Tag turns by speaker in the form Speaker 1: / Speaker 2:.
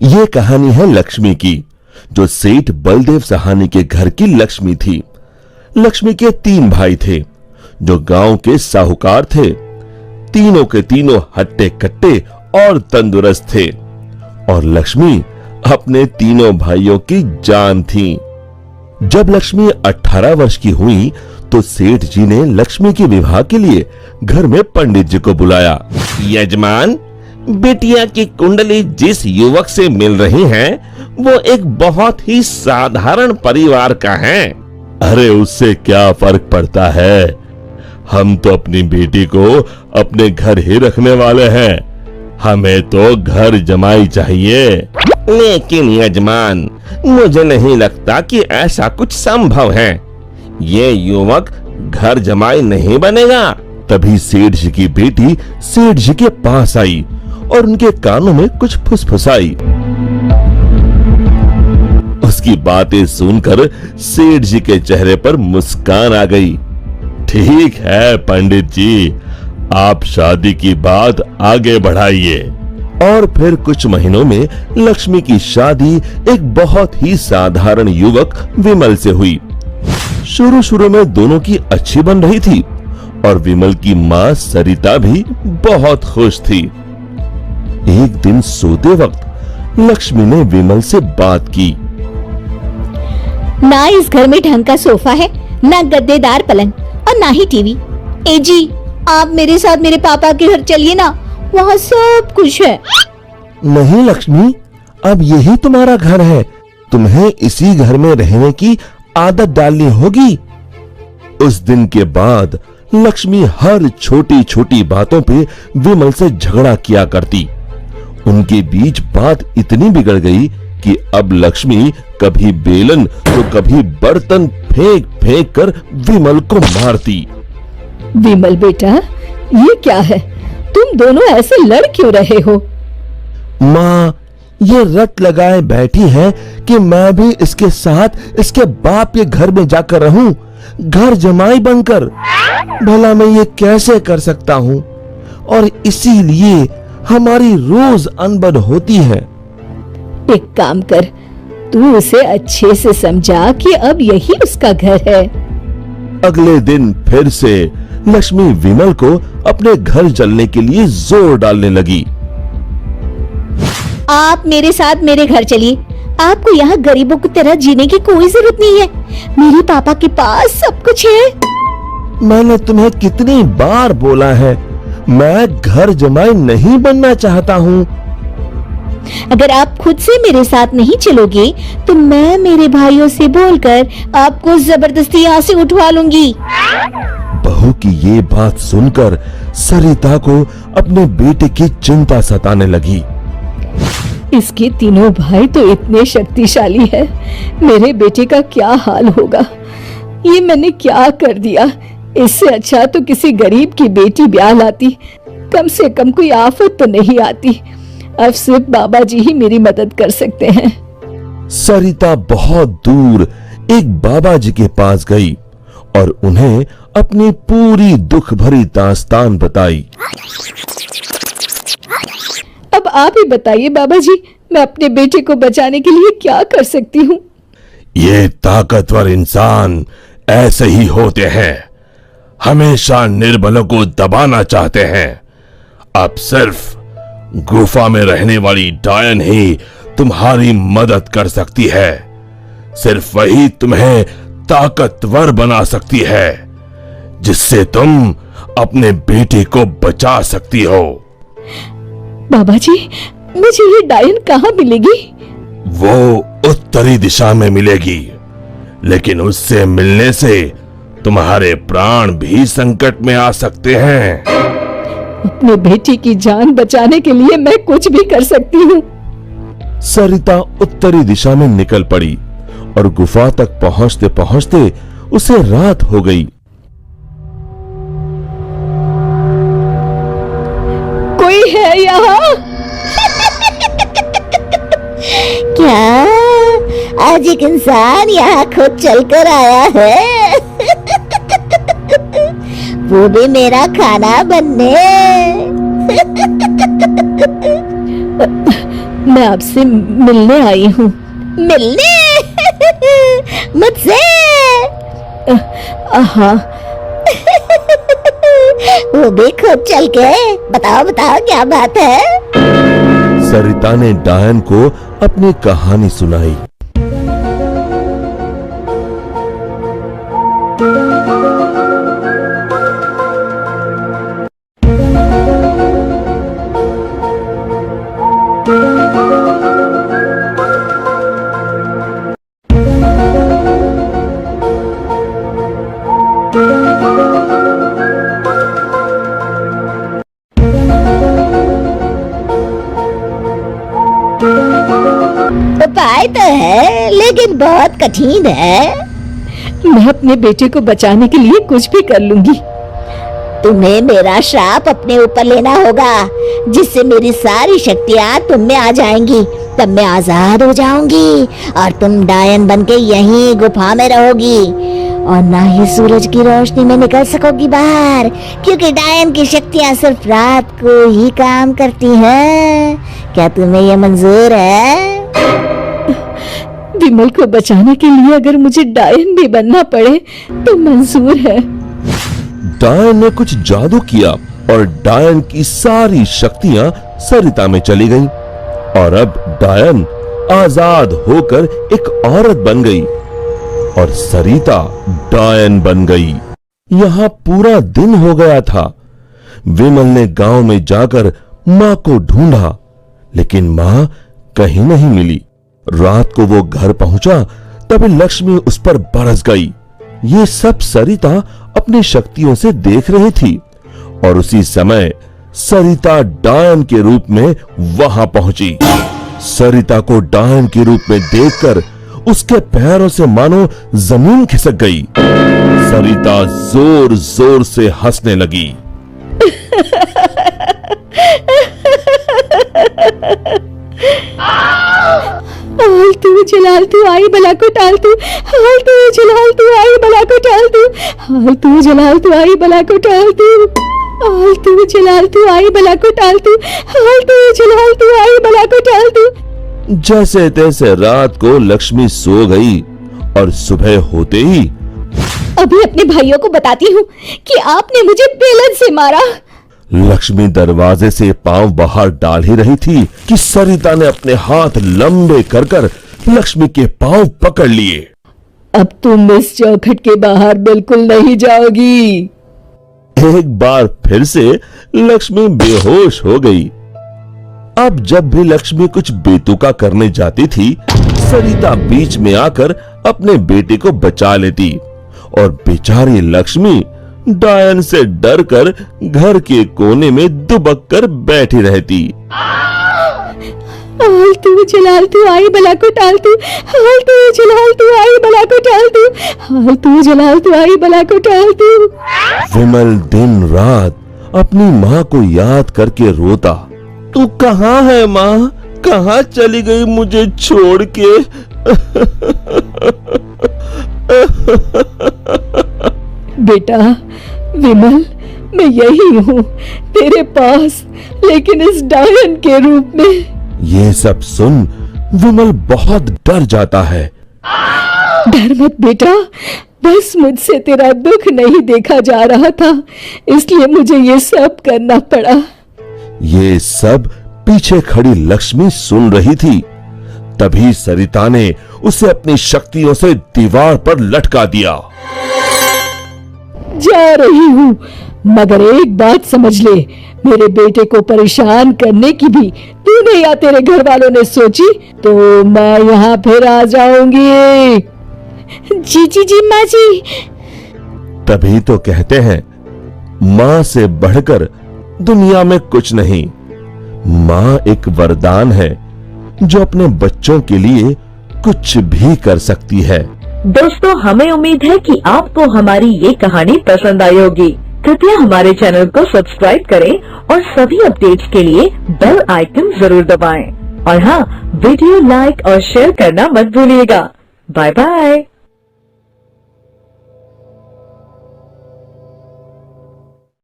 Speaker 1: ये कहानी है लक्ष्मी की, जो सेठ बलदेव सहानी के घर की लक्ष्मी थी। लक्ष्मी के 3 भाई थे, जो गांव के साहूकार थे। तीनों के तीनों हट्टे कट्टे और तंदुरुस्त थे, और लक्ष्मी अपने तीनों भाइयों की जान थी। जब लक्ष्मी 18 वर्ष की हुई तो सेठ जी ने लक्ष्मी के विवाह के लिए घर में पंडित जी को बुलाया। यजमान, बिटिया की कुंडली जिस युवक से मिल रही है वो एक बहुत ही साधारण परिवार का है। अरे उससे क्या फर्क पड़ता है, हम तो अपनी बेटी को अपने घर ही रखने वाले हैं, हमें तो घर जमाई चाहिए। लेकिन यजमान, मुझे नहीं लगता कि ऐसा कुछ संभव है, ये युवक घर जमाई नहीं बनेगा। तभी सेठ जी की बेटी सेठ जी के पास आई और उनके कानों में कुछ फुसफुसाई। उसकी बातें सुनकर सेठ जी के चेहरे पर मुस्कान आ गई। ठीक है पंडित जी, आप शादी की बात आगे बढ़ाइए। और फिर कुछ महीनों में लक्ष्मी की शादी एक बहुत ही साधारण युवक विमल से हुई। शुरू में दोनों की अच्छी बन रही थी और विमल की माँ सरिता भी बहुत खुश थी। एक दिन सोते वक्त लक्ष्मी ने विमल से बात की।
Speaker 2: ना इस घर में ढंग का सोफा है, ना गद्देदार पलंग और ना ही टीवी। ए जी, आप मेरे साथ मेरे पापा के घर चलिए ना, वहाँ सब कुछ है।
Speaker 1: नहीं लक्ष्मी, अब यही तुम्हारा घर है, तुम्हें इसी घर में रहने की आदत डालनी होगी। उस दिन के बाद लक्ष्मी हर छोटी छोटी बातों पे विमल से झगड़ा किया करती। उनके बीच बात इतनी बिगड़ गई कि अब लक्ष्मी कभी बेलन तो कभी बर्तन फेंक फेंक कर विमल को मारती।
Speaker 2: विमल बेटा, ये क्या है, तुम दोनों ऐसे लड़ क्यों रहे हो?
Speaker 1: माँ, ये रट लगाए बैठी है कि मैं भी इसके साथ इसके बाप के घर में जाकर रहूं, घर जमाई बनकर। भला मैं ये कैसे कर सकता हूँ? और इसीलिए हमारी रोज अनबन होती है।
Speaker 2: एक काम कर, तू उसे अच्छे से समझा कि अब यही उसका घर है।
Speaker 1: अगले दिन फिर से लक्ष्मी विमल को अपने घर चलने के लिए जोर डालने लगी।
Speaker 2: आप मेरे साथ मेरे घर चलिए, आपको यहाँ गरीबों की तरह जीने की कोई जरूरत नहीं है। मेरे पापा के पास सब कुछ है।
Speaker 1: मैंने तुम्हें कितनी बार बोला है, मैं घर जमाई नहीं बनना चाहता हूँ।
Speaker 2: अगर आप खुद से मेरे साथ नहीं चलोगे तो मैं मेरे भाइयों से बोलकर आपको जबरदस्ती यहाँ से उठवा लूंगी।
Speaker 1: बहू की ये बात सुनकर सरिता को अपने बेटे की चिंता सताने लगी।
Speaker 2: इसके तीनों भाई तो इतने शक्तिशाली है, मेरे बेटे का क्या हाल होगा? ये मैंने क्या कर दिया? इससे अच्छा तो किसी गरीब की बेटी ब्याह लाती, कम से कम कोई आफत तो नहीं आती। अब सिर्फ बाबा जी ही मेरी मदद कर सकते हैं।
Speaker 1: सरिता बहुत दूर एक बाबा जी के पास गई और उन्हें अपनी पूरी दुख भरी दास्तान बताई।
Speaker 2: अब आप ही बताइए बाबा जी, मैं अपने बेटे को बचाने के लिए क्या कर सकती हूँ?
Speaker 1: ये ताकतवर इंसान ऐसे ही होते हैं, हमेशा निर्बलों को दबाना चाहते हैं। अब सिर्फ गुफा में रहने वाली डायन ही तुम्हारी मदद कर सकती है। सिर्फ वही तुम्हें ताकतवर बना सकती है, जिससे तुम अपने बेटे को बचा सकती हो।
Speaker 2: बाबा जी, मुझे ये डायन कहाँ मिलेगी?
Speaker 1: वो उत्तरी दिशा में मिलेगी, लेकिन उससे मिलने से तुम्हारे प्राण भी संकट में आ सकते हैं।
Speaker 2: अपने बेटी की जान बचाने के लिए मैं कुछ भी कर सकती हूँ।
Speaker 1: सरिता उत्तरी दिशा में निकल पड़ी और गुफा तक पहुंचते पहुंचते उसे रात हो गई।
Speaker 2: कोई है यहाँ?
Speaker 3: क्या आज एक इंसान यहाँ खुद चलकर आया है? वो भी मेरा खाना बनने।
Speaker 2: मैं आपसे मिलने आई हूँ।
Speaker 3: मिलने? मुझसे?
Speaker 2: हाँ।
Speaker 3: वो भी खुद चल के? बताओ बताओ क्या बात है?
Speaker 1: सरिता ने डायन को अपनी कहानी सुनाई।
Speaker 3: उपाय तो है लेकिन बहुत कठिन है।
Speaker 2: मैं अपने बेटे को बचाने के लिए कुछ भी कर लूंगी।
Speaker 3: तुम्हें मेरा श्राप अपने ऊपर लेना होगा, जिससे मेरी सारी शक्तियाँ तुम में आ जाएंगी। तब मैं आजाद हो जाऊंगी और तुम डायन बनके यहीं गुफा में रहोगी और ना ही सूरज की रोशनी में निकल सकोगी बाहर, क्योंकि डायन की शक्तियाँ सिर्फ रात को ही काम करती हैं। क्या तुम्हें यह मंजूर है?
Speaker 2: विमल को बचाने के लिए अगर मुझे डायन भी बनना पड़े तो मंजूर है।
Speaker 1: डायन ने कुछ जादू किया और डायन की सारी शक्तियां सरिता में चली गईं और अब डायन आजाद होकर एक औरत बन गई और सरिता डायन बन गई। यहां पूरा दिन हो गया था। विमल ने गांव में जाकर मां को ढूंढा, लेकिन मां कहीं नहीं मिली। रात को वो घर पहुंचा तभी लक्ष्मी उस पर बरस गई। ये सब सरिता अपनी शक्तियों से देख रही थी और उसी समय सरिता डायन के रूप में वहां पहुंची। सरिता को डायन के रूप में देखकर उसके पैरों से मानो जमीन खिसक गई। सरिता जोर जोर से हंसने लगी।
Speaker 2: तू जलाल तू आई बला को टाल तू, हाल तू जलाल तू आई बला को टाल तू, हाल तू जलाल तू आई बला को टाल तू, हाल तू जलाल तू आई बला को टाल तू, हाल तू जलाल तू आई बला को टाल तू।
Speaker 1: जैसे तैसे रात को लक्ष्मी सो गई और सुबह होते ही
Speaker 2: अभी अपने भाइयों को बताती हूँ कि आपने मुझे बेलन से मारा।
Speaker 1: लक्ष्मी दरवाजे से पांव बाहर डाल ही रही थी कि सरिता ने अपने हाथ लंबे कर कर लक्ष्मी के पांव पकड़ लिए।
Speaker 2: अब तुम इस चौखट के बाहर बिल्कुल नहीं जाओगी।
Speaker 1: एक बार फिर से लक्ष्मी बेहोश हो गई। अब जब भी लक्ष्मी कुछ बेतुका करने जाती थी, सरिता बीच में आकर अपने बेटे को बचा लेती और बेचारी लक्ष्मी डायन से डरकर घर के कोने में दुबक कर बैठी रहती।
Speaker 2: हाल तू जलाल तू आई बला को टाल तू, हाल तू जलाल तू आई बला को टाल तू, हाल तू जलाल तू आई बला को टाल तू।
Speaker 1: विमल दिन रात अपनी माँ को याद करके रोता। तू कहाँ है माँ? कहाँ चली गई मुझे छोड़ के?
Speaker 2: बेटा विमल, मैं यही हूँ तेरे पास, लेकिन इस डायन के रूप में।
Speaker 1: ये सब सुन विमल बहुत डर जाता है।
Speaker 2: डर मत बेटा, बस मुझसे तेरा दुख नहीं देखा जा रहा था, इसलिए मुझे ये सब करना पड़ा।
Speaker 1: ये सब पीछे खड़ी लक्ष्मी सुन रही थी। तभी सरिता ने उसे अपनी शक्तियों से दीवार पर लटका दिया।
Speaker 2: जा रही हूँ, मगर एक बात समझ ले, मेरे बेटे को परेशान करने की भी तूने या तेरे घर वालों ने सोची तो मैं यहाँ फिर आ जाऊंगी। जी जी जी माँ जी।
Speaker 1: तभी तो कहते हैं माँ से बढ़कर दुनिया में कुछ नहीं। माँ एक वरदान है जो अपने बच्चों के लिए कुछ भी कर सकती है।
Speaker 4: दोस्तों, हमें उम्मीद है कि आपको हमारी ये कहानी पसंद आई होगी। कृपया हमारे चैनल को सब्सक्राइब करें और सभी अपडेट्स के लिए बेल आइकन जरूर दबाएं। और हाँ, वीडियो लाइक और शेयर करना मत भूलिएगा। Bye bye.